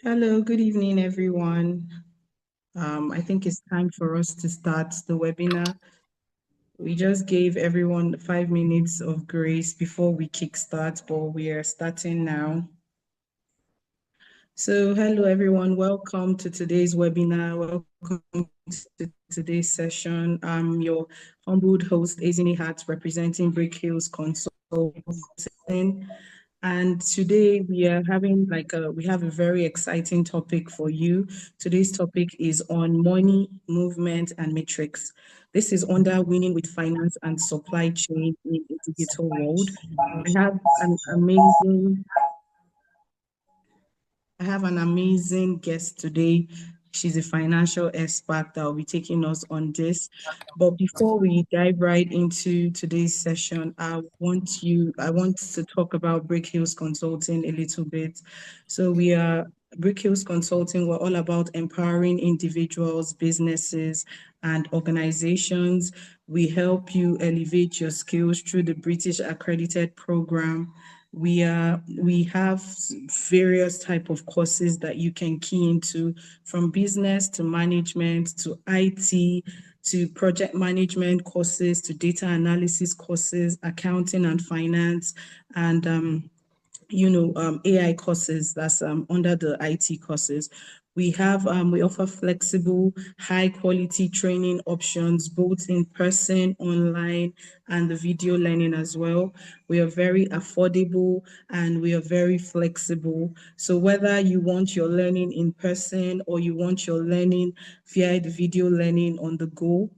Hello, good evening, everyone. I think it's time for us to start the webinar. We just gave everyone 5 minutes of grace before we kickstart, but we are starting now. So, hello, everyone. Welcome to today's webinar. Welcome to today's session. I'm your humbled host, Ezini Hart, representing Brickhills Consulting. And today we are having we have a very exciting topic for you. Today's topic is on money, movement, and metrics. This is under winning with finance and supply chain in a digital world. I have an amazing I have an amazing guest today. She's a financial expert that will be taking us on this. But before we dive right into today's session, I want to talk about Brickhills Consulting a little bit. So we are Brickhills Consulting, we're all about empowering individuals, businesses, and organizations. We help you elevate your skills through the British accredited program. We have various type of courses that you can key into, from business to management to IT to project management courses to data analysis courses, accounting and finance, and AI courses that's under the IT courses. We offer flexible, high quality training options, both in person, online, and the video learning as well. We are very affordable and we are very flexible. So whether you want your learning in person or you want your learning via the video learning on the go,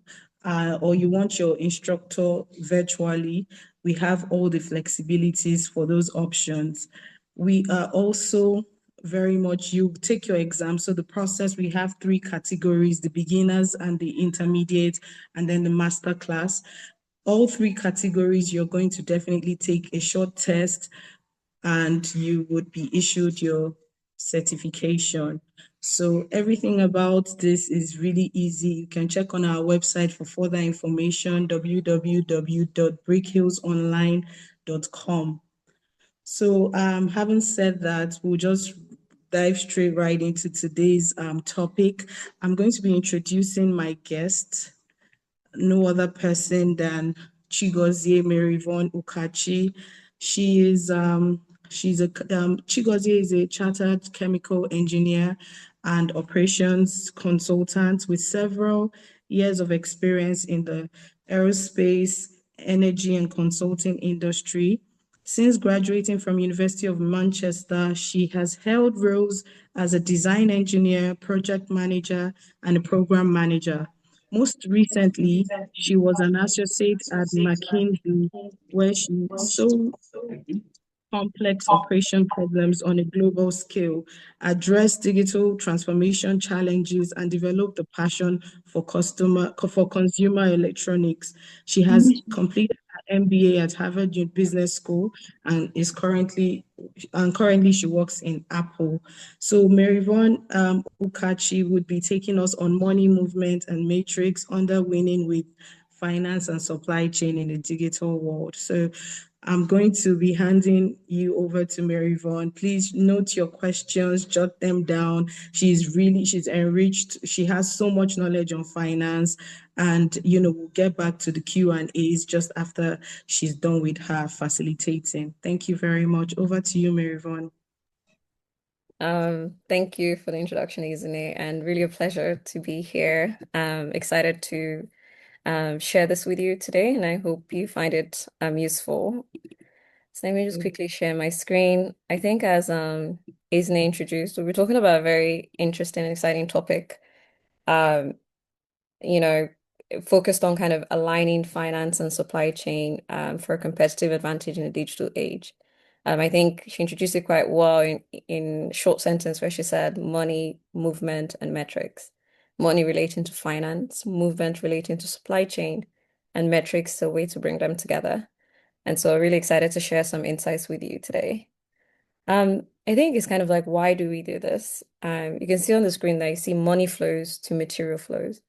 or you want your instructor virtually, we have all the flexibilities for those options. We are also very much, you take your exam. So the process, we have three categories: the beginners and the intermediate, and then the master class. All three categories, you're going to definitely take a short test and you would be issued your certification. So everything about this is really easy. You can check on our website for further information, www.brickhillsonline.com. So having said that, we'll just dive straight right into today's topic. I'm going to be introducing my guest, no other person than Chigozie M. Ukachi. She is Chigozie is a chartered chemical engineer and operations consultant with several years of experience in the aerospace, energy, and consulting industry. Since graduating from University of Manchester, she has held roles as a design engineer, project manager, and a program manager. Most recently, she was an associate at McKinsey, where she solved complex operation problems on a global scale, addressed digital transformation challenges, and developed a passion for consumer electronics. She has completed her MBA at Harvard Business School and currently she works in Apple. So Marivon Ukachi would be taking us on money movement and matrix under winning with finance and supply chain in the digital world. So I'm going to be handing you over to Mary Vaughn. Please note your questions, jot them down. She's enriched. She has so much knowledge on finance, and we'll get back to the Q&As just after she's done with her facilitating. Thank you very much. Over to you, Mary Vaughn. Thank you for the introduction, Izune, and really a pleasure to be here. Excited to share this with you today, and I hope you find it useful. So let me just quickly share my screen. I think as Izune introduced, we'll be talking about a very interesting and exciting topic. Um, you know, focused on kind of aligning finance and supply chain for a competitive advantage in a digital age. I think she introduced it quite well in short sentence where she said money, movement, and metrics. Money relating to finance, movement relating to supply chain, and metrics a way to bring them together. And so really excited to share some insights with you today. I think it's kind of like, why do we do this? You can see on the screen that you see money flows to material flows.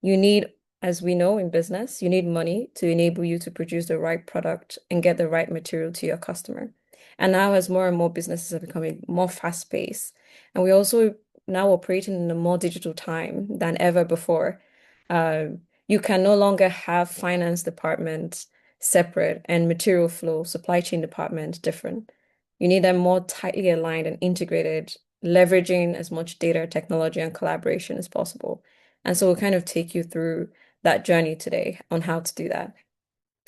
You need, as we know in business, you need money to enable you to produce the right product and get the right material to your customer. And now, as more and more businesses are becoming more fast-paced, and we also now operating in a more digital time than ever before, you can no longer have finance department separate and material flow, supply chain department different. You need them more tightly aligned and integrated, leveraging as much data, technology, and collaboration as possible. And so we'll kind of take you through that journey today on how to do that.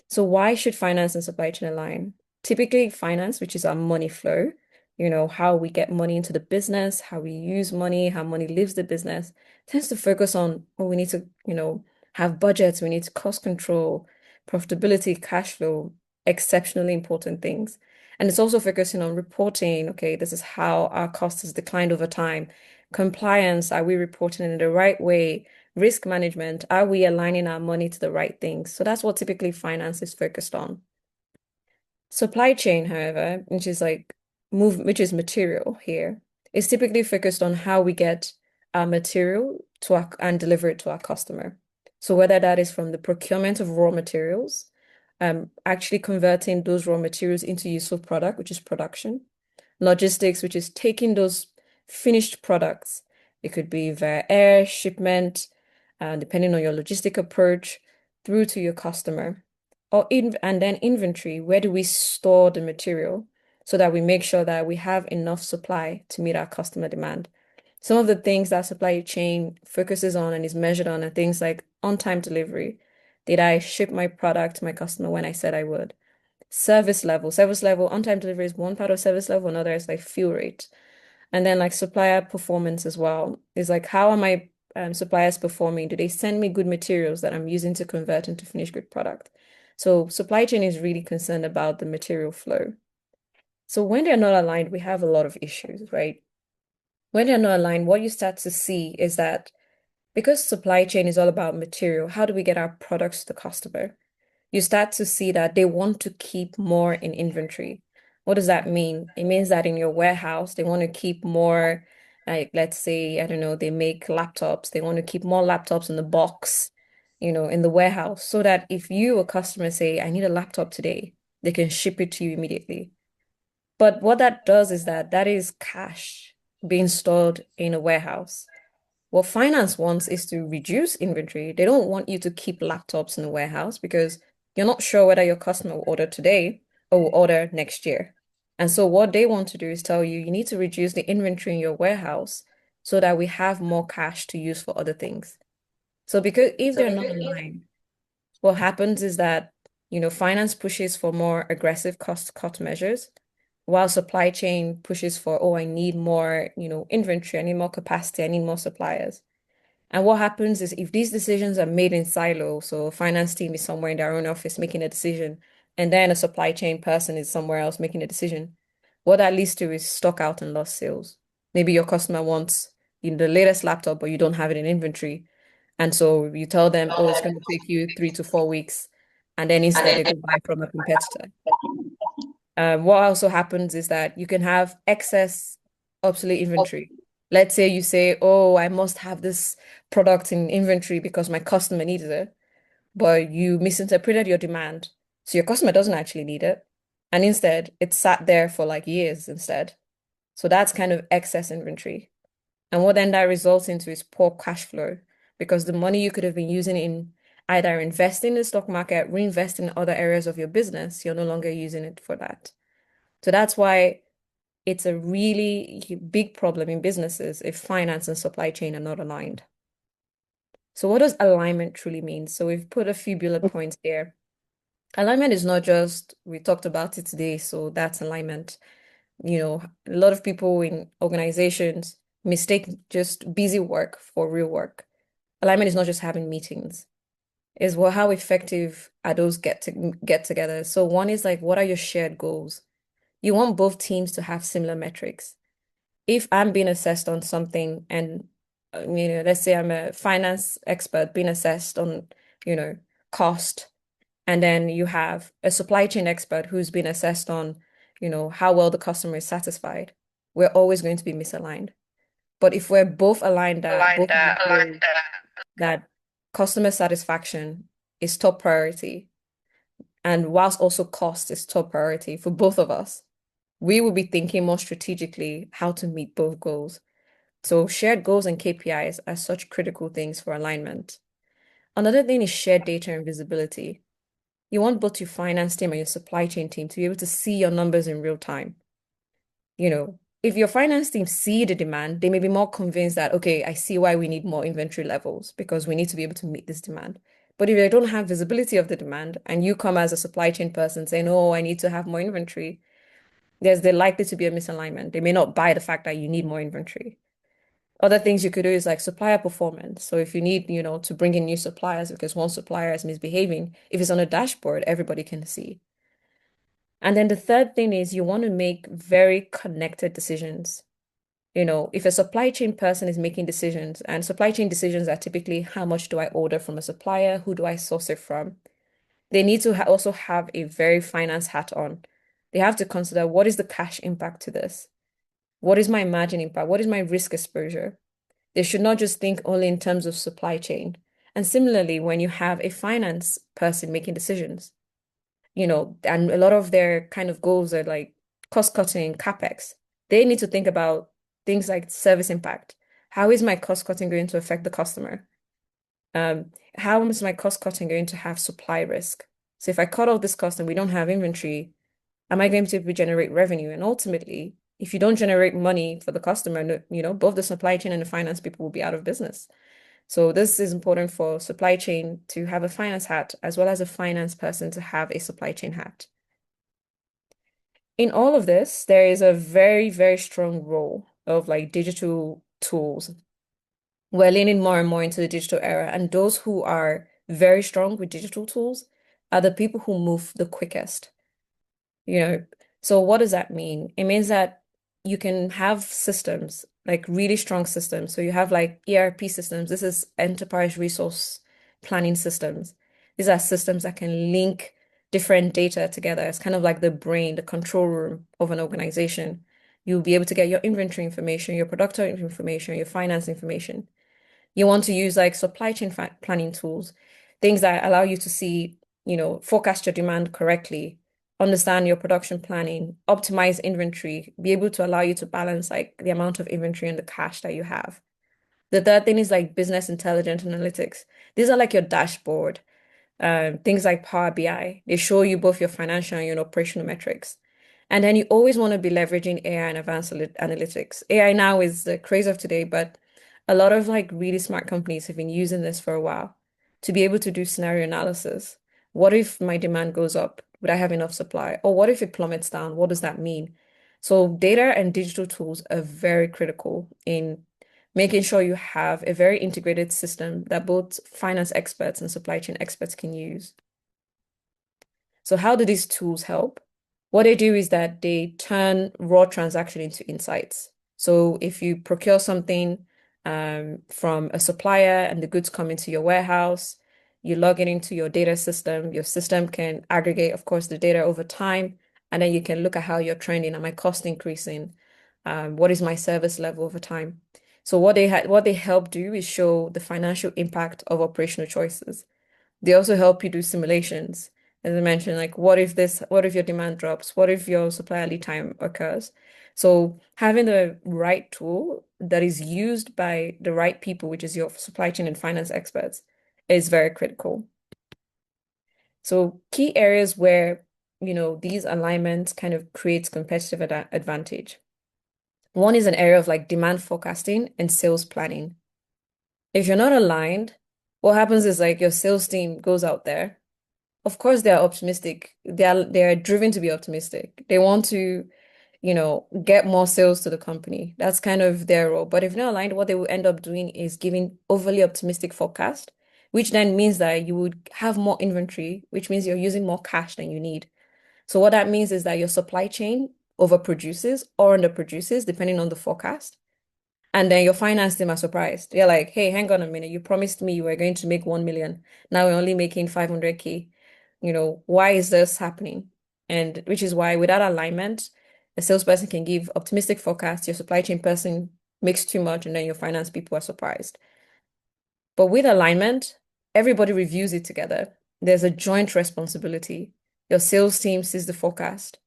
So why should finance and supply chain align? Typically, finance, which is our money flow, how we get money into the business, how we use money, how money leaves the business, tends to focus on, oh, we need to, have budgets, we need to cost control, profitability, cash flow, exceptionally important things. And it's also focusing on reporting, okay, this is how our cost has declined over time. Compliance, are we reporting in the right way? Risk management, are we aligning our money to the right things? So that's what typically finance is focused on. Supply chain, however, which is material here, is typically focused on how we get our material and deliver it to our customer. So whether that is from the procurement of raw materials, actually converting those raw materials into useful product, which is production, logistics, which is taking those finished products. It could be via air, shipment, depending on your logistic approach, through to your customer. And then inventory, where do we store the material so that we make sure that we have enough supply to meet our customer demand? Some of the things that supply chain focuses on and is measured on are things like on-time delivery. Did I ship my product to my customer when I said I would? Service level, on-time delivery is one part of service level, another is like fill rate. And then like supplier performance as well is like, how are my suppliers performing? Do they send me good materials that I'm using to convert into finished good product? So supply chain is really concerned about the material flow. So when they're not aligned, we have a lot of issues, right? When they're not aligned, what you start to see is that because supply chain is all about material, how do we get our products to the customer? You start to see that they want to keep more in inventory. What does that mean? It means that in your warehouse, they want to keep more, like, let's say, I don't know, they make laptops. They want to keep more laptops in the box, in the warehouse, so that if you, a customer, say, I need a laptop today, they can ship it to you immediately. But what that does is that is cash being stored in a warehouse. What finance wants is to reduce inventory. They don't want you to keep laptops in the warehouse because you're not sure whether your customer will order today or will order next year. And so what they want to do is tell you, you need to reduce the inventory in your warehouse so that we have more cash to use for other things. So because if they're not aligned, what happens is that, finance pushes for more aggressive cost cut measures, while supply chain pushes for, oh, I need more, inventory, I need more capacity, I need more suppliers. And what happens is if these decisions are made in silo, so a finance team is somewhere in their own office making a decision, and then a supply chain person is somewhere else making a decision, what that leads to is stock out and lost sales. Maybe your customer wants, the latest laptop, but you don't have it in inventory. And so you tell them, oh, it's going to take you 3 to 4 weeks. And then instead they go buy from a competitor. What also happens is that you can have excess obsolete inventory. Let's say you say, oh, I must have this product in inventory because my customer needs it, but you misinterpreted your demand. So your customer doesn't actually need it. And instead, it sat there for like years instead. So that's kind of excess inventory. And what then that results into is poor cash flow because the money you could have been using in either investing in the stock market, reinvesting in other areas of your business, you're no longer using it for that. So that's why it's a really big problem in businesses if finance and supply chain are not aligned. So what does alignment truly mean? So we've put a few bullet points there. Alignment is not just, we talked about it today, so that's alignment. A lot of people in organizations mistake just busy work for real work. Alignment is not just having meetings. Is well, how effective are those get together? So one is like, what are your shared goals? You want both teams to have similar metrics. If I'm being assessed on something and, let's say I'm a finance expert being assessed on, you know, cost, and then you have a supply chain expert who's been assessed on, how well the customer is satisfied, we're always going to be misaligned. But if we're both aligned that both of us feel that customer satisfaction is top priority, and whilst also cost is top priority for both of us, We will be thinking more strategically how to meet both goals. So shared goals and KPIs are such critical things for alignment. Another thing is shared data and visibility. You want both your finance team and your supply chain team to be able to see your numbers in real time. If your finance team see the demand, they may be more convinced that, okay, I see why we need more inventory levels because we need to be able to meet this demand. But if they don't have visibility of the demand and you come as a supply chain person saying, oh, I need to have more inventory, there's likely to be a misalignment. They may not buy the fact that you need more inventory. Other things you could do is like supplier performance. So if you need, to bring in new suppliers because one supplier is misbehaving, if it's on a dashboard, everybody can see. And then the third thing is you want to make very connected decisions. If a supply chain person is making decisions, and supply chain decisions are typically how much do I order from a supplier, who do I source it from, they need to also have a very finance hat on. They have to consider what is the cash impact to this? What is my margin impact? What is my risk exposure? They should not just think only in terms of supply chain. And similarly, when you have a finance person making decisions, and a lot of their kind of goals are like cost cutting, capex, they need to think about things like service impact. How is my cost cutting going to affect the customer? How is my cost cutting going to have supply risk? So if I cut off this cost and we don't have inventory, am I going to generate revenue? And ultimately, if you don't generate money for the customer, both the supply chain and the finance people will be out of business. So this is important for supply chain to have a finance hat as well as a finance person to have a supply chain hat. In all of this, there is a very, very strong role of like digital tools. We're leaning more and more into the digital era, and those who are very strong with digital tools are the people who move the quickest. You know, so what does that mean? It means that you can have systems, like really strong systems. So you have like ERP systems. This is enterprise resource planning systems. These are systems that can link different data together. It's kind of like the brain, the control room of an organization. You'll be able to get your inventory information, your product information, your finance information. You want to use like supply chain planning tools, things that allow you to see, forecast your demand correctly, understand your production planning, optimize inventory, be able to allow you to balance like the amount of inventory and the cash that you have. The third thing is like business intelligence analytics. These are like your dashboard, things like Power BI. They show you both your financial and your operational metrics. And then you always want to be leveraging AI and advanced analytics. AI now is the craze of today, but a lot of like really smart companies have been using this for a while to be able to do scenario analysis. What if my demand goes up? Would I have enough supply? Or what if it plummets down? What does that mean? So data and digital tools are very critical in making sure you have a very integrated system that both finance experts and supply chain experts can use. So how do these tools help? What they do is that they turn raw transaction into insights. So if you procure something from a supplier and the goods come into your warehouse, you log it into your data system. Your system can aggregate, of course, the data over time, and then you can look at how you're trending. Am I cost increasing? What is my service level over time? So what they help do is show the financial impact of operational choices. They also help you do simulations. As I mentioned, like what if your demand drops? What if your supply lead time occurs? So having the right tool that is used by the right people, which is your supply chain and finance experts, is very critical. So key areas where, these alignments kind of creates competitive advantage. One is an area of like demand forecasting and sales planning. If you're not aligned, what happens is like your sales team goes out there. Of course, they're optimistic. They're driven to be optimistic. They want to, get more sales to the company. That's kind of their role. But if not aligned, what they will end up doing is giving overly optimistic forecast, which then means that you would have more inventory, which means you're using more cash than you need. So what that means is that your supply chain overproduces or underproduces depending on the forecast. And then your finance team are surprised. They're like, hey, hang on a minute. You promised me you were going to make 1 million. Now we're only making 500K. Why is this happening? And which is why without alignment, a salesperson can give optimistic forecasts, your supply chain person makes too much, and then your finance people are surprised. But with alignment, everybody reviews it together. There's a joint responsibility. Your sales team sees the forecast.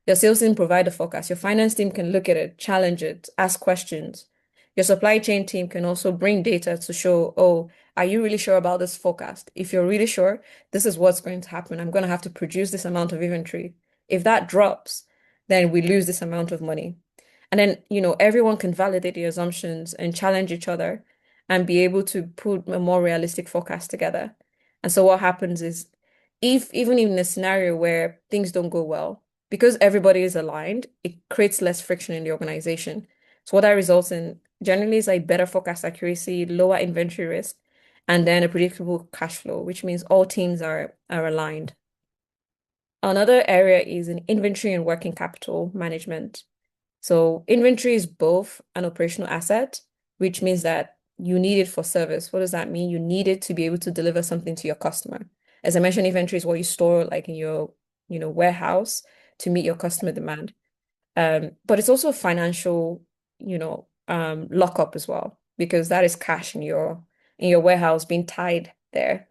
Your sales team provide the forecast. Your finance team can look at it, challenge it, ask questions. Your supply chain team can also bring data to show, oh, are you really sure about this forecast? If you're really sure, this is what's going to happen. I'm going to have to produce this amount of inventory. If that drops, then we lose this amount of money. And then, everyone can validate the assumptions and challenge each other and be able to put a more realistic forecast together. And so what happens is, if even in a scenario where things don't go well, because everybody is aligned, it creates less friction in the organization. So what that results in generally is like better forecast accuracy, lower inventory risk, and then a predictable cash flow, which means all teams are aligned. Another area is in inventory and working capital management. So inventory is both an operational asset, which means that you need it for service. What does that mean? You need it to be able to deliver something to your customer. As I mentioned, inventory is what you store like in your, warehouse to meet your customer demand. But it's also a financial, lockup as well, because that is cash in your warehouse being tied there,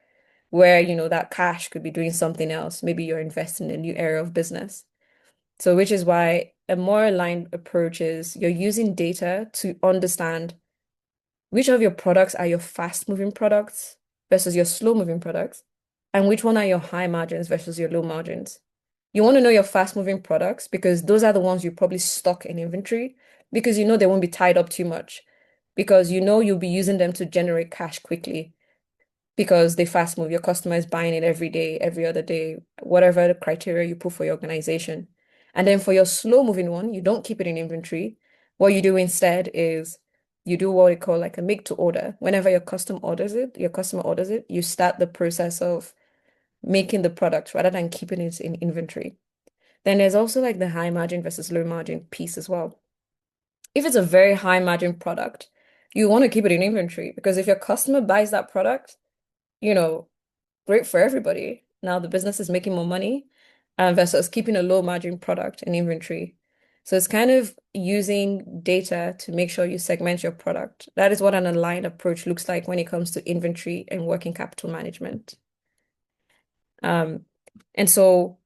where, that cash could be doing something else. Maybe you're investing in a new area of business. So, which is why a more aligned approach is you're using data to understand which of your products are your fast-moving products versus your slow-moving products, and which one are your high margins versus your low margins. You want to know your fast-moving products because those are the ones you probably stock in inventory because you know they won't be tied up too much because you know you'll be using them to generate cash quickly because they fast move. Your customer is buying it every day, every other day, whatever the criteria you put for your organization. And then for your slow moving one, you don't keep it in inventory. What you do instead is you do what we call like a make to order. Whenever your customer orders it, you start the process of making the product rather than keeping it in inventory. Then there's also like the high margin versus low margin piece as well. If it's a very high margin product, you want to keep it in inventory because if your customer buys that product, you know, great for everybody. Now the business is making more money versus keeping a low margin product in inventory. So it's kind of using data to make sure you segment your product. That is what an aligned approach looks like when it comes to inventory and working capital management. Um, and so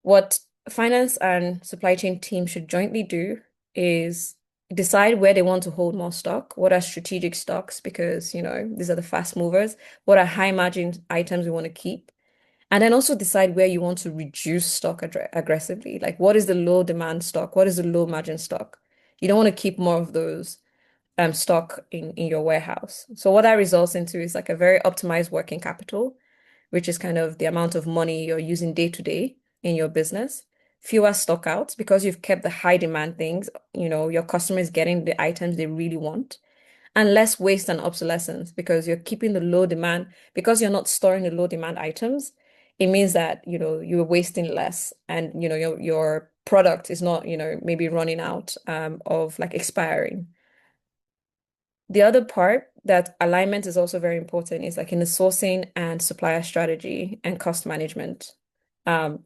what finance and supply chain teams should jointly do is decide where they want to hold more stock. What are strategic stocks? Because, these are the fast movers. What are high margin items we want to keep? And then also decide where you want to reduce stock aggressively. Like what is the low demand stock? What is the low margin stock? You don't want to keep more of those stock in your warehouse. So what that results into is like a very optimized working capital, which is kind of the amount of money you're using day to day in your business. Fewer stockouts because you've kept the high demand things, your customer is getting the items they really want, and less waste and obsolescence because you're keeping the low demand, because you're not storing the low demand items. It means that, you're wasting less and, your product is not, maybe running out of like expiring. The other part that alignment is also very important is like in the sourcing and supplier strategy and cost management. Um,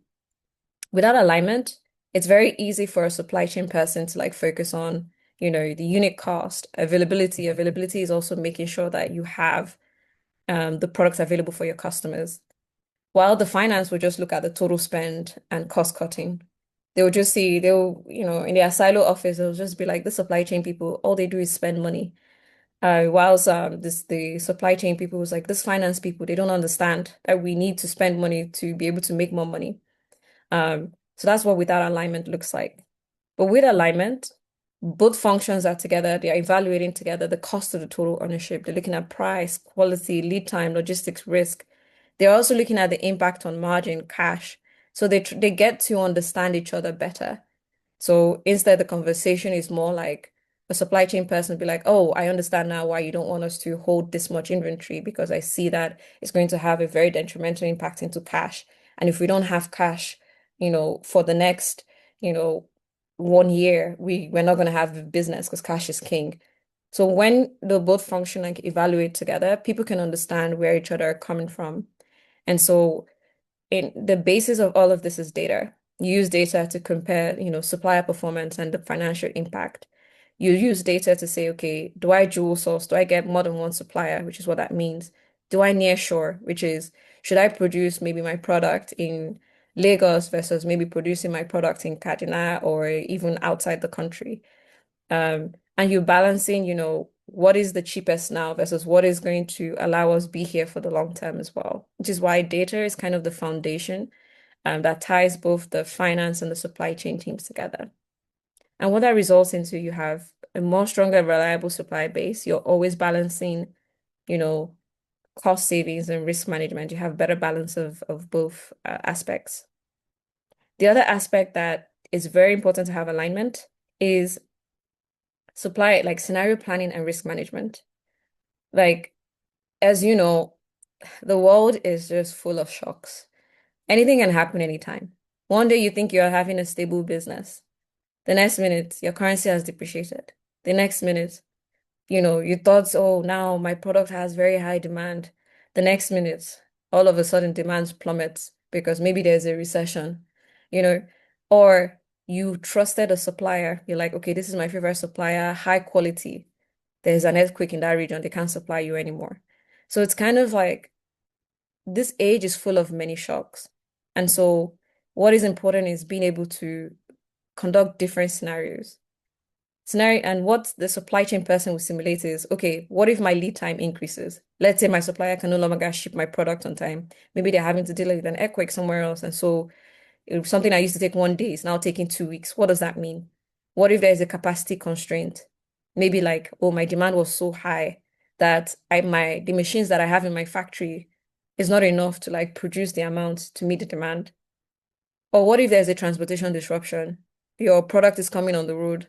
Without alignment, it's very easy for a supply chain person to like focus on, the unit cost, availability. Availability is also making sure that you have the products available for your customers. While the finance will just look at the total spend and cost cutting. In their silo office, they'll just be like, the supply chain people, all they do is spend money. Whilst the supply chain people was like, this finance people, they don't understand that we need to spend money to be able to make more money. So that's what without alignment looks like. But with alignment, both functions are together. They are evaluating together the cost of the total ownership. They're looking at price, quality, lead time, logistics, risk. They're also looking at the impact on margin, cash. So they get to understand each other better. So instead, the conversation is more like a supply chain person would be like, oh, I understand now why you don't want us to hold this much inventory because I see that it's going to have a very detrimental impact into cash. And if we don't have cash, for the next, you know, 1 year, we're not going to have a business because cash is king. So when they both function and evaluate together, people can understand where each other are coming from. And so in the basis of all of this is data. You use data to compare, supplier performance and the financial impact. You use data to say, okay, do I dual source? Do I get more than one supplier, which is what that means? Do I nearshore, which is should I produce maybe my product in Lagos versus maybe producing my product in Kaduna or even outside the country. And you're balancing, what is the cheapest now versus what is going to allow us be here for the long term as well, which is why data is kind of the foundation that ties both the finance and the supply chain teams together. And what that results into, you have a more stronger, reliable supply base. You're always balancing, you know, cost savings and risk management. You have better balance of both aspects. The other aspect that is very important to have alignment is supply, like scenario planning and risk management. Like, as you know, the world is just full of shocks. Anything can happen anytime. One day you think you're having a stable business. The next minute, your currency has depreciated. The next minute, you thought, oh, now my product has very high demand. The next minute, all of a sudden, demand plummets because maybe there's a recession, you know, or you trusted a supplier. You're like, okay, this is my favorite supplier, high quality. There's an earthquake in that region. They can't supply you anymore. So it's kind of like this age is full of many shocks. And so what is important is being able to conduct different scenarios. And what the supply chain person will simulate is, okay, what if my lead time increases? Let's say my supplier can no longer ship my product on time. Maybe they're having to deal with an earthquake somewhere else. And so something that used to take 1 day is now taking 2 weeks. What does that mean? What if there's a capacity constraint? Maybe like, oh, my demand was so high that the machines that I have in my factory is not enough to like produce the amount to meet the demand. Or what if there's a transportation disruption? Your product is coming on the road,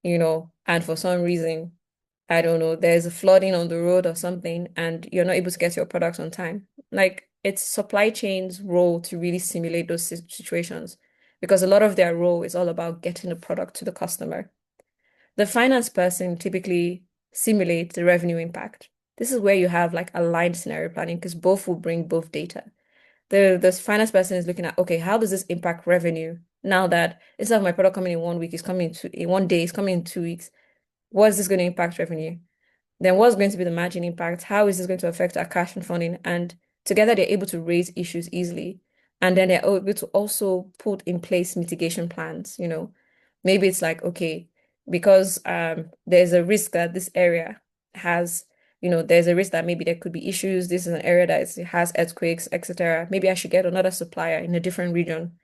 and for some reason, I don't know, there's a flooding on the road or something, and you're not able to get your product on time. Like, it's supply chain's role to really simulate those situations because a lot of their role is all about getting the product to the customer. The finance person typically simulates the revenue impact. This is where you have like aligned scenario planning because both will bring both data. The finance person is looking at, okay, how does this impact revenue now that instead of my product coming in 1 week, it's coming in 1 day, it's coming in 2 weeks. What is this going to impact revenue? Then what's going to be the margin impact? How is this going to affect our cash and funding? And together they're able to raise issues easily. And then they're able to also put in place mitigation plans. Maybe it's like, okay, because there's a risk that this area has, there's a risk that maybe there could be issues. This is an area that has earthquakes, etc. Maybe I should get another supplier in a different region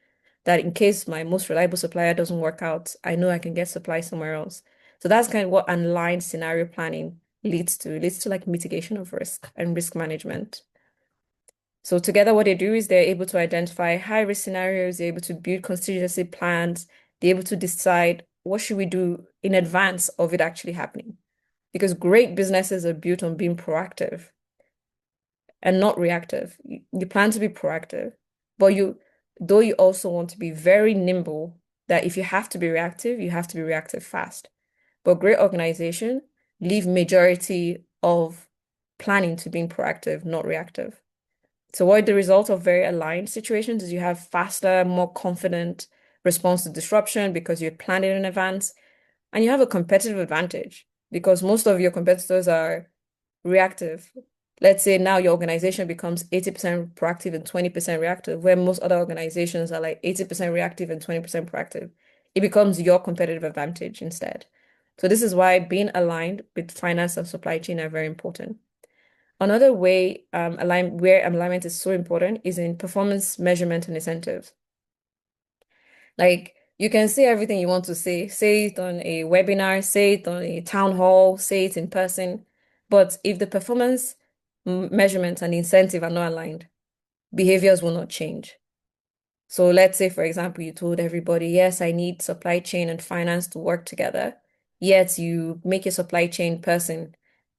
that in case my most reliable supplier doesn't work out, I know I can get supply somewhere else. So that's kind of what aligned scenario planning leads to. It leads to like mitigation of risk and risk management. So together what they do is they're able to identify high risk scenarios, they're able to build contingency plans, they're able to decide what should we do in advance of it actually happening. Because great businesses are built on being proactive and not reactive. You plan to be proactive, but though you also want to be very nimble, that if you have to be reactive, you have to be reactive fast. But great organization leave majority of planning to being proactive, not reactive. So what the result of very aligned situations is you have faster, more confident response to disruption because you planned it in advance, and you have a competitive advantage because most of your competitors are reactive. Let's say now your organization becomes 80% proactive and 20% reactive, where most other organizations are like 80% reactive and 20% proactive. It becomes your competitive advantage instead. So this is why being aligned with finance and supply chain are very important. Another way where alignment is so important is in performance measurement and incentives. Like you can say everything you want to say it on a webinar, say it on a town hall, say it in person. But if the performance measurement and incentive are not aligned, behaviors will not change. So let's say, for example, you told everybody, yes, I need supply chain and finance to work together. Yet you make your supply chain person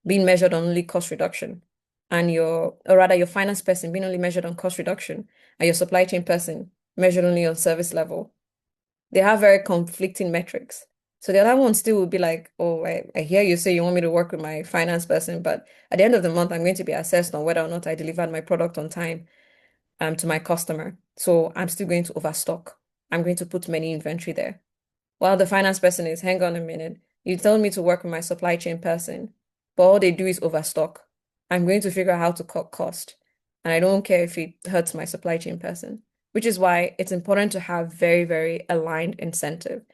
being measured on only cost reduction, and or rather your finance person being only measured on cost reduction, and your supply chain person measured only on service level. They have very conflicting metrics. So the other one still would be like, oh, I hear you say you want me to work with my finance person, but at the end of the month, I'm going to be assessed on whether or not I delivered my product on time to my customer. So I'm still going to overstock. I'm going to put many inventory there. While the finance person is, hang on a minute, you tell me to work with my supply chain person, but all they do is overstock. I'm going to figure out how to cut cost. And I don't care if it hurts my supply chain person. which is why it's important to have very, very aligned incentive.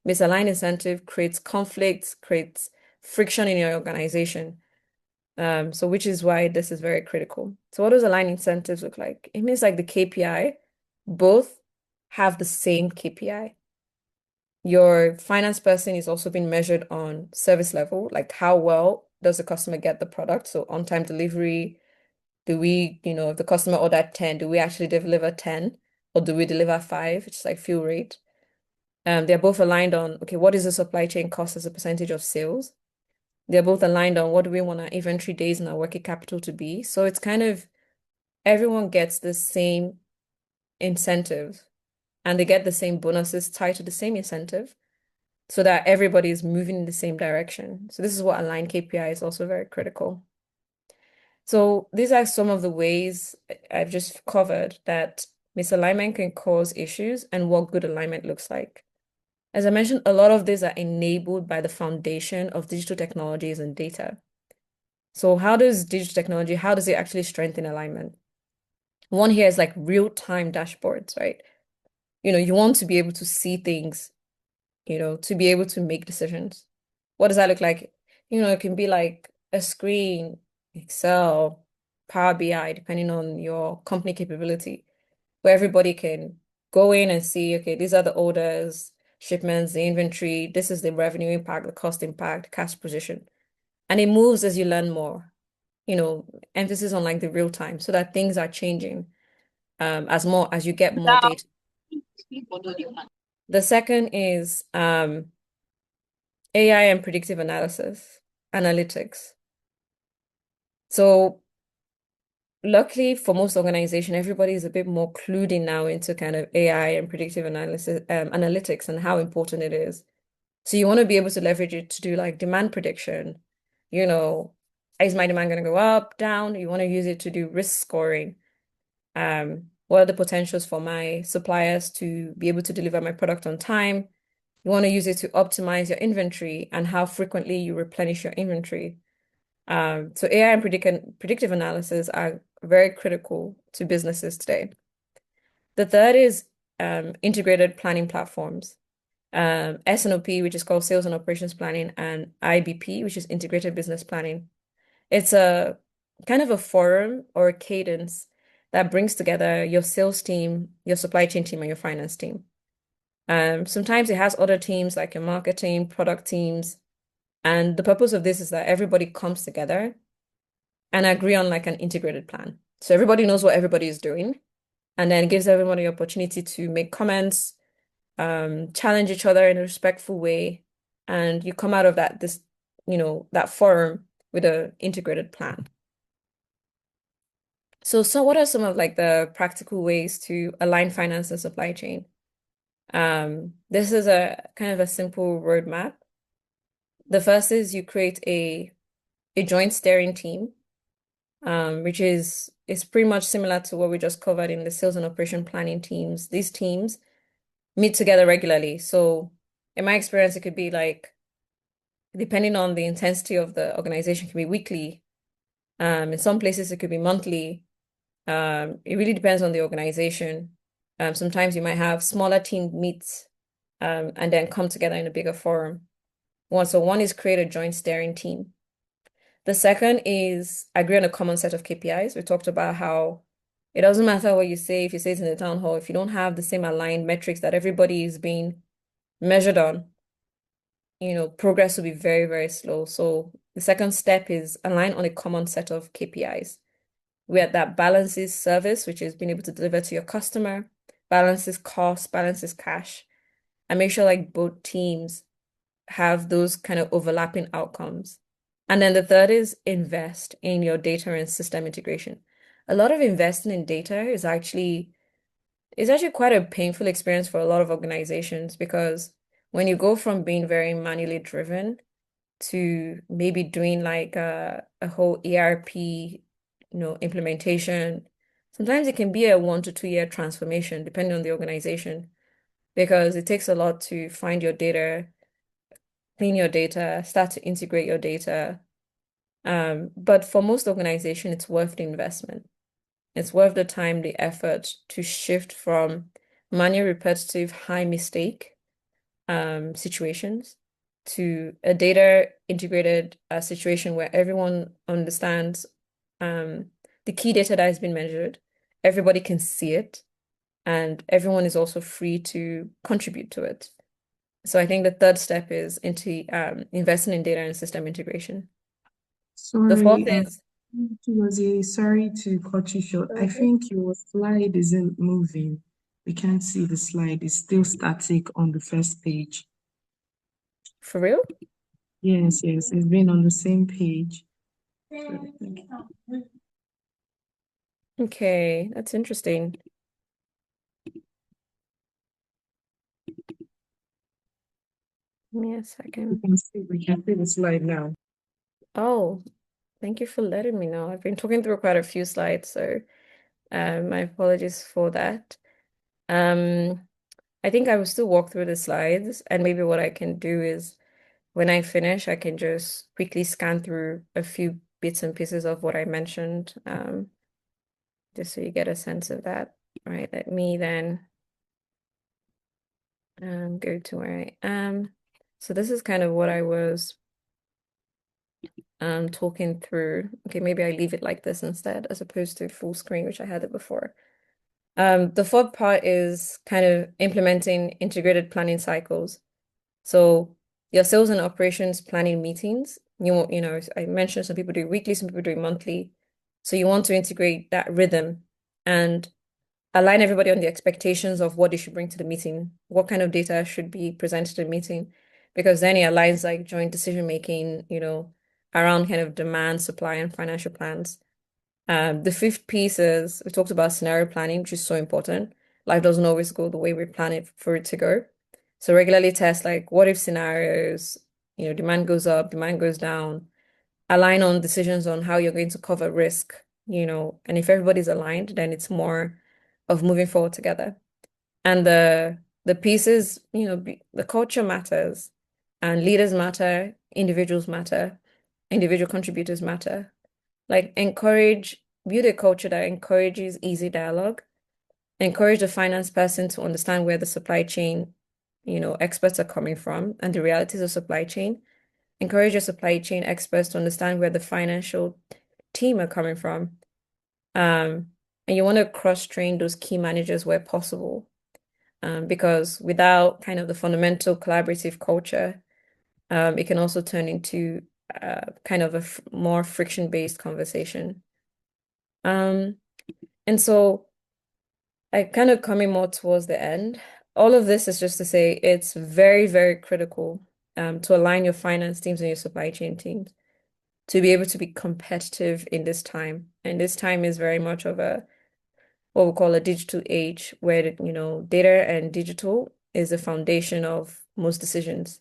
Misaligned incentive creates conflicts, creates friction in your organization. So which is why this is very critical. So what does aligned incentives look like? It means like the KPI, both have the same KPI. Your finance person is also being measured on service level, like how well does the customer get the product? So on-time delivery, do we, if the customer ordered 10, do we actually deliver 10 or do we deliver 5? It's like fill rate. They're both aligned on, okay, what is the supply chain cost as a percentage of sales? They're both aligned on what do we want our inventory days and our working capital to be. So it's kind of everyone gets the same incentive and they get the same bonuses tied to the same incentive so that everybody is moving in the same direction. So this is what aligned KPI is also very critical. So these are some of the ways I've just covered that misalignment can cause issues and what good alignment looks like. As I mentioned, a lot of these are enabled by the foundation of digital technologies and data. So how does digital technology, how does it actually strengthen alignment? One here is like real-time dashboards, right? You want to be able to see things, to be able to make decisions. What does that look like? It can be like a screen, Excel, Power BI, depending on your company capability, where everybody can go in and see, okay, these are the orders, shipments, the inventory, this is the revenue impact, the cost impact, cash position. And it moves as you learn more, emphasis on like the real time so that things are changing as you get more data. The second is AI and predictive analytics. So luckily for most organizations, everybody is a bit more clued in now into kind of AI and predictive analytics and how important it is. So you want to be able to leverage it to do like demand prediction. You know, is my demand going to go up, down? You want to use it to do risk scoring. What are the potentials for my suppliers to be able to deliver my product on time? You want to use it to optimize your inventory and how frequently you replenish your inventory. So AI and predictive analysis are very critical to businesses today. The third is integrated planning platforms. S&OP, which is called Sales and Operations Planning, and IBP, which is Integrated Business Planning. It's a kind of a forum or a cadence that brings together your sales team, your supply chain team, and your finance team. Sometimes it has other teams like your marketing, product teams, and the purpose of this is that everybody comes together and agree on like an integrated plan. So everybody knows what everybody is doing, and then gives everybody the opportunity to make comments, challenge each other in a respectful way, and you come out of that forum with an integrated plan. So what are some of like the practical ways to align finance and supply chain? This is a kind of a simple roadmap. The first is you create a joint steering team, which is pretty much similar to what we just covered in the sales and operation planning teams. These teams meet together regularly. So in my experience, it could be like, depending on the intensity of the organization, it can be weekly. In some places, it could be monthly. It really depends on the organization. Sometimes you might have smaller team meets and then come together in a bigger forum. One is create a joint steering team. The second is agree on a common set of KPIs. We talked about how it doesn't matter what you say, if you say it in the town hall, if you don't have the same aligned metrics that everybody is being measured on, progress will be very, very slow. So the second step is align on a common set of KPIs where that balances service, which is being able to deliver to your customer, balances cost, balances cash, and make sure like both teams have those kind of overlapping outcomes. And then the third is invest in your data and system integration. A lot of investing in data is actually quite a painful experience for a lot of organizations because when you go from being very manually driven to maybe doing like a whole ERP, implementation, sometimes it can be a 1 to 2 year transformation depending on the organization because it takes a lot to find your data, clean your data, start to integrate your data. But for most organization, it's worth the investment. it's worth the time, the effort to shift from manual, repetitive, high mistake situations to a data integrated situation where everyone understands um, the key data that has been measured, everybody can see it, and everyone is also free to contribute to it. So I think the third step is into investing in data and system integration. The fourth Sorry, is Chigozie, sorry to cut you short. I think your slide isn't moving. We can't see the slide. It's still static on the first page. for real. Yes, yes, it's been on the same page. Okay, that's interesting. Give me a second. We can see the slide now. Oh, thank you for letting me know. I've been talking through quite a few slides, so my apologies for that. Um, I think I will still walk through the slides, and maybe what I can do is when I finish, I can just quickly scan through a few bits and pieces of what I mentioned, just so you get a sense of that. All right, let me then go to where I am. So this is kind of what I was talking through. Okay, maybe I leave it like this instead, as opposed to full screen, which I had it before. The fourth part is kind of implementing integrated planning cycles. So your sales and operations planning meetings, I mentioned some people do weekly, some people do monthly. So you want to integrate that rhythm and align everybody on the expectations of what they should bring to the meeting, what kind of data should be presented to the meeting, because then it aligns like joint decision making, around kind of demand, supply, and financial plans. The fifth piece is we talked about scenario planning, which is so important. Life doesn't always go the way we plan it for it to go. So regularly test like what if scenarios, demand goes up, demand goes down, align on decisions on how you're going to cover risk, and if everybody's aligned, then it's more of moving forward together. And the pieces, the culture matters and leaders matter, individuals matter, individual contributors matter. Like build a culture that encourages easy dialogue, encourage the finance person to understand where the supply chain, experts are coming from and the realities of supply chain. Encourage your supply chain experts to understand where the financial team are coming from. Um, and you want to cross-train those key managers where possible. Because without kind of the fundamental collaborative culture, it can also turn into kind of a more friction-based conversation. Um, and so I kind of coming more towards the end. All of this is just to say it's very, very critical to align your finance teams and your supply chain teams to be able to be competitive in this time. And this time is very much of a what we call a digital age, where data and digital is the foundation of most decisions.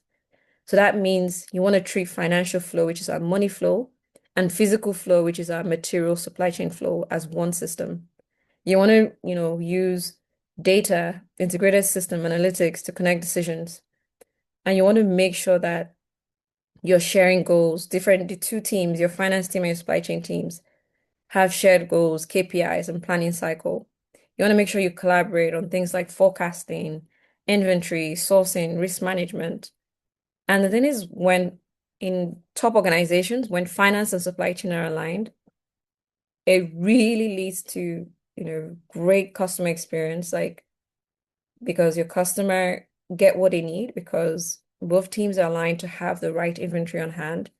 So that means you want to treat financial flow, which is our money flow, and physical flow, which is our material supply chain flow, as one system. You want to, use data, integrated system analytics to connect decisions. And you want to make sure that you're sharing goals, the two teams, your finance team and your supply chain teams, have shared goals, KPIs, and planning cycle. You want to make sure you collaborate on things like forecasting, inventory, sourcing, risk management. And the thing is, when in top organizations, when finance and supply chain are aligned, it really leads to, great customer experience, like because your customer get what they need because both teams are aligned to have the right inventory on hand.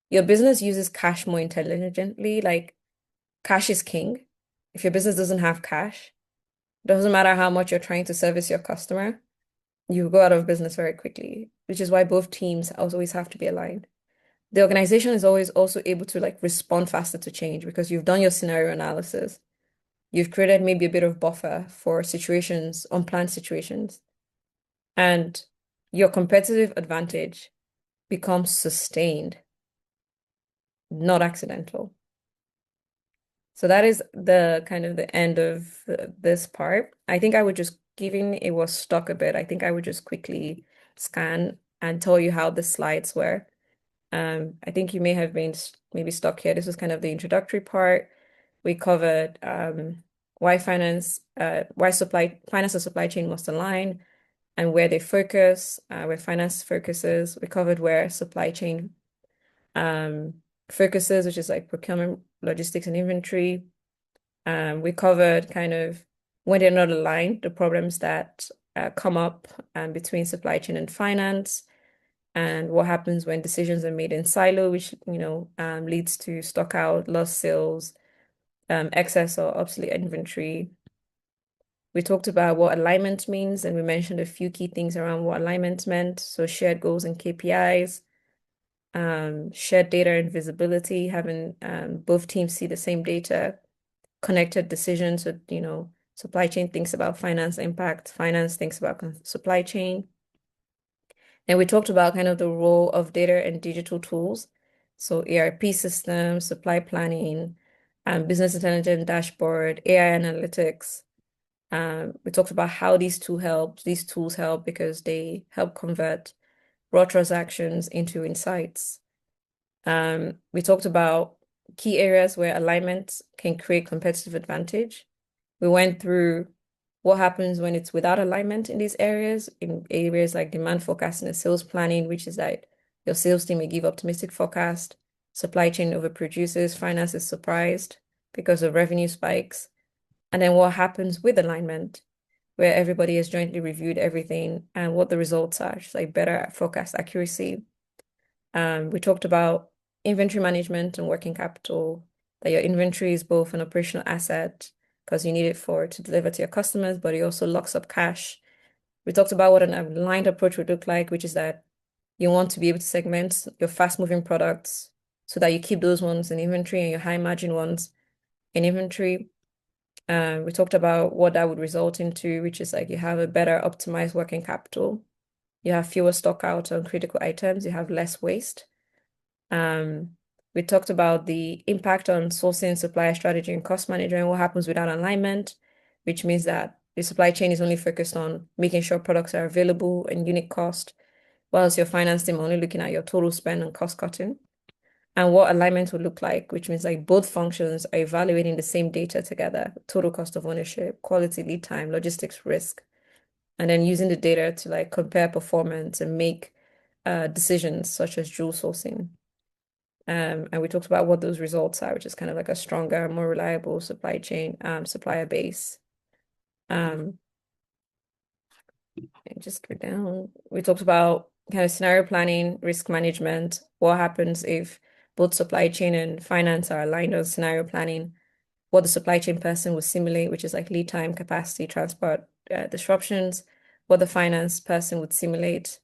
Your business uses cash more intelligently, like cash is king. If your business doesn't have cash, doesn't matter how much you're trying to service your customer, you go out of business very quickly, which is why both teams always have to be aligned. The organization is always also able to like respond faster to change because you've done your scenario analysis. You've created maybe a bit of buffer for situations, unplanned situations, and your competitive advantage becomes sustained, not accidental. So that is the kind of the end of this part. I think I would just, given it was stuck a bit, I think I would just quickly scan and tell you how the slides were. I think you may have been maybe stuck here. This was kind of the introductory part. We covered why finance and supply chain must align and where they focus, where finance focuses. We covered where supply chain um, focuses, which is like procurement, logistics, and inventory. We covered kind of when they're not aligned, the problems that come up between supply chain and finance, and what happens when decisions are made in silo, which leads to stock out, lost sales, excess or obsolete inventory. We talked about what alignment means, and we mentioned a few key things around what alignment meant. So shared goals and KPIs, shared data and visibility, having both teams see the same data, connected decisions with, supply chain thinks about finance impact, finance thinks about supply chain. And we talked about kind of the role of data and digital tools. So ERP systems, supply planning, business intelligence dashboard, AI analytics. We talked about how these tools help because they help convert raw transactions into insights. We talked about key areas where alignment can create competitive advantage. We went through what happens when it's without alignment in areas like demand forecasting and sales planning, which is that your sales team may give optimistic forecast, supply chain overproduces, finance is surprised because of revenue spikes. And then what happens with alignment, where everybody has jointly reviewed everything and what the results are, just like better forecast accuracy. We talked about inventory management and working capital, that your inventory is both an operational asset because you need it to deliver to your customers, but it also locks up cash. We talked about what an aligned approach would look like, which is that you want to be able to segment your fast-moving products so that you keep those ones in inventory and your high-margin ones in inventory. We talked about what that would result into, which is like you have a better optimized working capital. You have fewer stock out on critical items. You have less waste. Um, we talked about the impact on sourcing, supplier strategy, and cost management, what happens without alignment, which means that the supply chain is only focused on making sure products are available and unit cost, whilst your finance team are only looking at your total spend and cost cutting. And what alignment would look like, which means like both functions are evaluating the same data together, total cost of ownership, quality, lead time, logistics risk, and then using the data to like compare performance and make decisions such as dual sourcing. And we talked about what those results are, which is kind of like a stronger, more reliable supply chain, supplier base. And just go down. We talked about kind of scenario planning, risk management, what happens if both supply chain and finance are aligned on scenario planning, what the supply chain person will simulate, which is like lead time, capacity, transport, disruptions, what the finance person would simulate,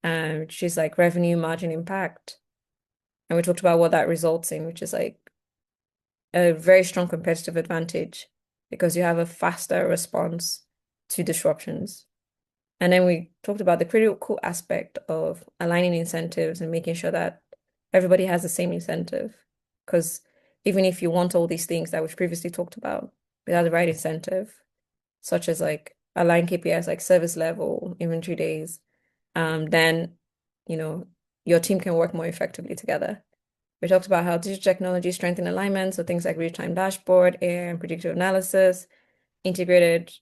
which is like revenue margin impact. And we talked about what that results in, which is like a very strong competitive advantage because you have a faster response to disruptions. And then we talked about the critical aspect of aligning incentives and making sure that everybody has the same incentive. Because even if you want all these things that we've previously talked about, without the right incentive, such as like align KPIs like service level, inventory days, then your team can work more effectively together. We talked about how digital technology strengthen alignment, so things like real-time dashboard, AI and predictive analysis, integrated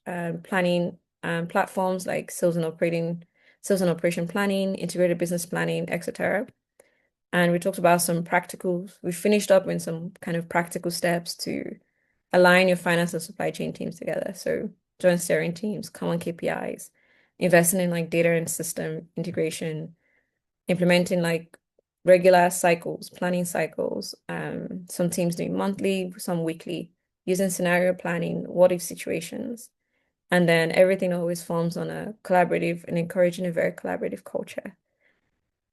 planning platforms like sales and operation planning, integrated business planning, etc. And we talked about we finished up in some kind of practical steps to align your finance and supply chain teams together. So joint steering teams, common KPIs, investing in like data and system integration, implementing like regular cycles, planning cycles. Some teams doing monthly, some weekly, using scenario planning, what if situations. And then everything always forms on a collaborative and encouraging a very collaborative culture.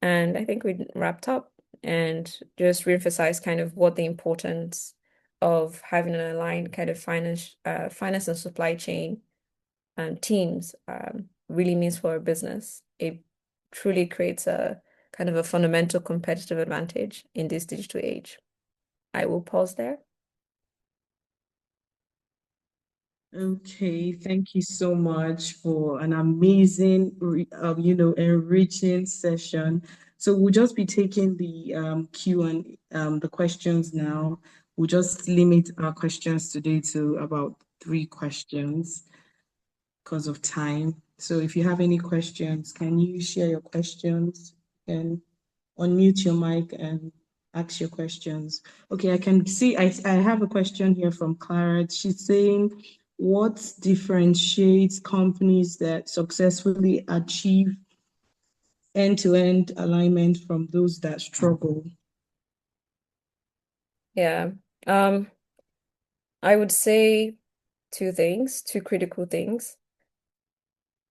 And I think we wrapped up and just reemphasized kind of what the importance of having an aligned kind of finance and supply chain teams really means for a business. It truly creates a kind of a fundamental competitive advantage in this digital age. I will pause there. Okay, thank you so much for an amazing, enriching session. So we'll just be taking the Q and the questions now. We'll just limit our questions today to about 3 questions because of time. So if you have any questions, can you share your questions and unmute your mic and ask your questions? Okay, I can see, I have a question here from Clara. She's saying, what differentiates companies that successfully achieve end-to-end alignment from those that struggle? Yeah. I would say two things, two critical things.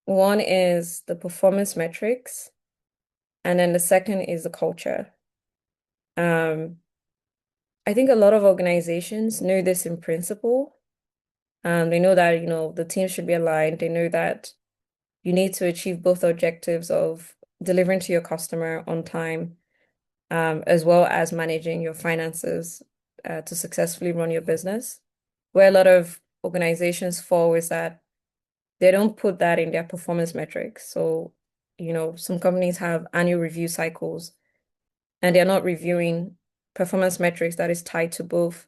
One is the performance metrics, and then the second is the culture. Um, I think a lot of organizations know this in principle. They know that, the team should be aligned. They know that you need to achieve both objectives of delivering to your customer on time, as well as managing your finances, to successfully run your business. Where a lot of organizations fall is that they don't put that in their performance metrics. So, some companies have annual review cycles and they're not reviewing performance metrics that is tied to both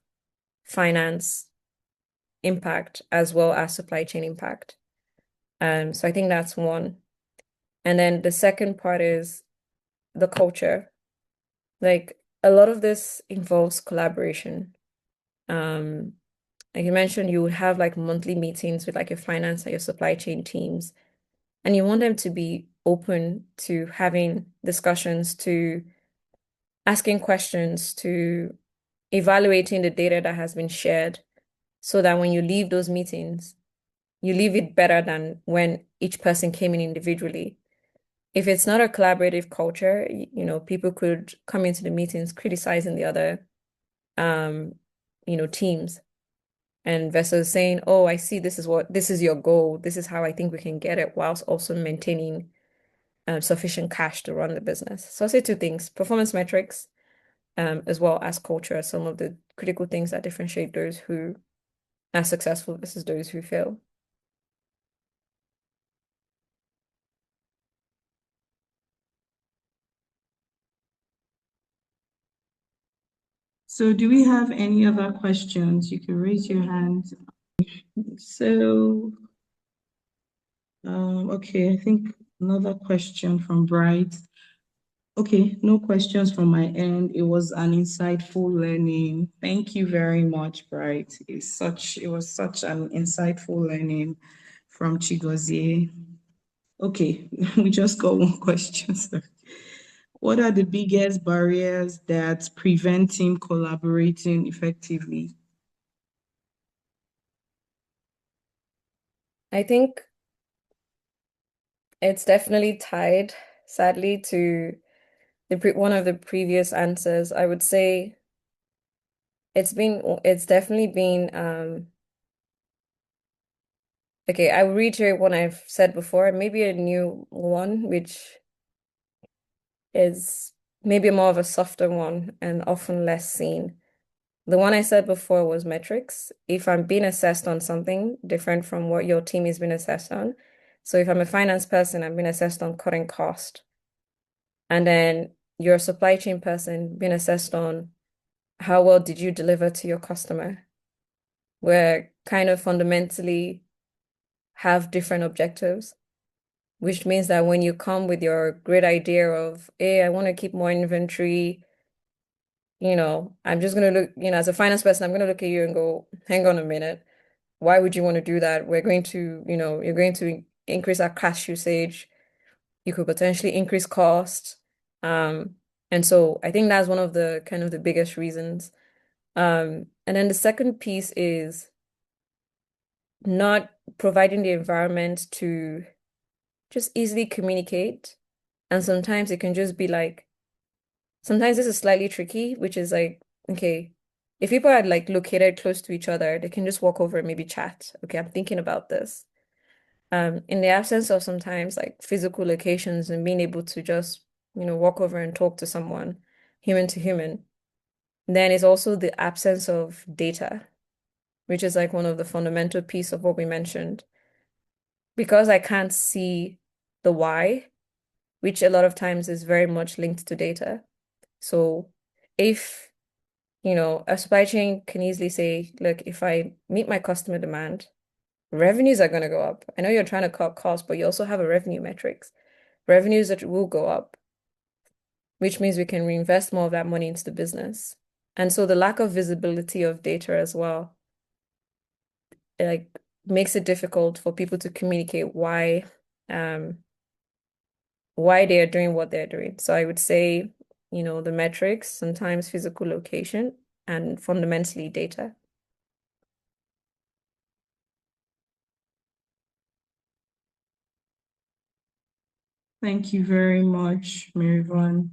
finance impact as well as supply chain impact. So I think that's one. And then the second part is the culture. Like a lot of this involves collaboration. Um, like you mentioned, you would have like monthly meetings with like your finance and your supply chain teams, and you want them to be open to having discussions, to asking questions, to evaluating the data that has been shared, so that when you leave those meetings, you leave it better than when each person came in individually. If it's not a collaborative culture, people could come into the meetings criticizing the other, um, teams, and versus saying, "Oh, I see this is your goal. This is how I think we can get it," whilst also maintaining sufficient cash to run the business. So I'll say two things: performance metrics, as well as culture, are some of the critical things that differentiate those who are successful versus those who fail. So do we have any other questions? You can raise your hand. So, okay, I think another question from Bright. Okay, no questions from my end. It was an insightful learning. Thank you very much, Bright. It was such an insightful learning from Chigozie. Okay, we just got one question. Sorry. What are the biggest barriers that prevent team collaborating effectively? I think it's definitely tied, sadly, to one of the previous answers. I would say it's definitely been okay, I will reiterate what I've said before, maybe a new one, which is maybe more of a softer one and often less seen. The one I said before was metrics. If I'm being assessed on something different from what your team is being assessed on. So if I'm a finance person, I'm being assessed on cutting cost. And then you're a supply chain person being assessed on how well did you deliver to your customer. We're kind of fundamentally have different objectives, which means that when you come with your great idea of, hey, I want to keep more inventory, I'm just going to look, as a finance person, I'm going to look at you and go, hang on a minute. Why would you want to do that? We're going to, you're going to increase our cash usage. You could potentially increase cost. Um, and so I think that's one of the kind of the biggest reasons. And then the second piece is not providing the environment to just easily communicate. And sometimes it can just be like, sometimes this is slightly tricky, which is like, okay, if people are like located close to each other, they can just walk over and maybe chat. Okay, I'm thinking about this. In the absence of sometimes like physical locations and being able to just, walk over and talk to someone, human to human, then it's also the absence of data, which is like one of the fundamental piece of what we mentioned. Because I can't see the why, which a lot of times is very much linked to data. So if A supply chain can easily say, look, if I meet my customer demand, revenues are going to go up. I know you're trying to cut costs, but you also have a revenue metrics. Revenues that will go up, which means we can reinvest more of that money into the business. And so the lack of visibility of data as well, like makes it difficult for people to communicate um why they are doing what they're doing. So I would say, the metrics, sometimes physical location, and fundamentally data. Thank you very much, Mirivan.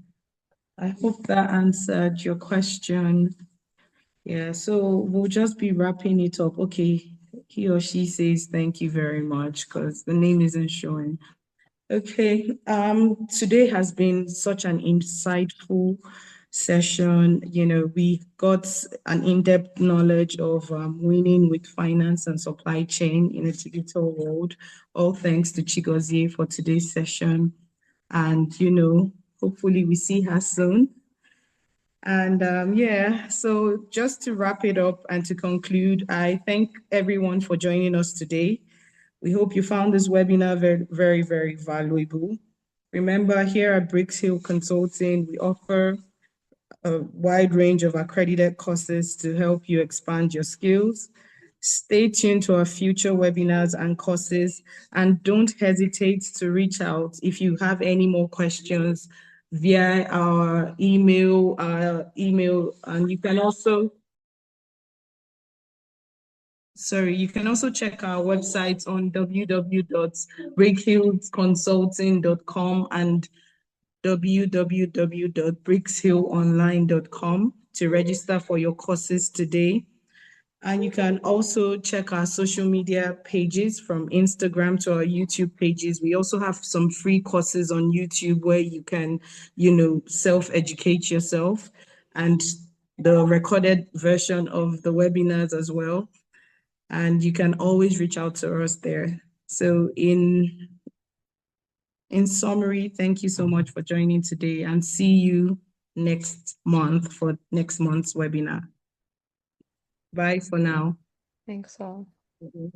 I hope that answered your question. Yeah, so we'll just be wrapping it up. Okay, he or she says thank you very much because the name isn't showing. Okay, today has been such an insightful session. We got an in-depth knowledge of winning with finance and supply chain in a digital world. All thanks to Chigozie for today's session. And, hopefully we see her soon. And yeah, so just to wrap it up and to conclude, I thank everyone for joining us today. We hope you found this webinar very, very, very valuable. Remember, here at Brickhills Consulting, we offer a wide range of accredited courses to help you expand your skills. Stay tuned to our future webinars and courses, and don't hesitate to reach out if you have any more questions via our email, and you can also check our website on www.brickhillsconsulting.com and www.brickshillonline.com to register for your courses today. And you can also check our social media pages from Instagram to our YouTube pages. We also have some free courses on YouTube where you can, self-educate yourself, and the recorded version of the webinars as well. And you can always reach out to us there. So in summary, thank you so much for joining today, and see you next month for next month's webinar. Bye for now. Thanks all. Mhm.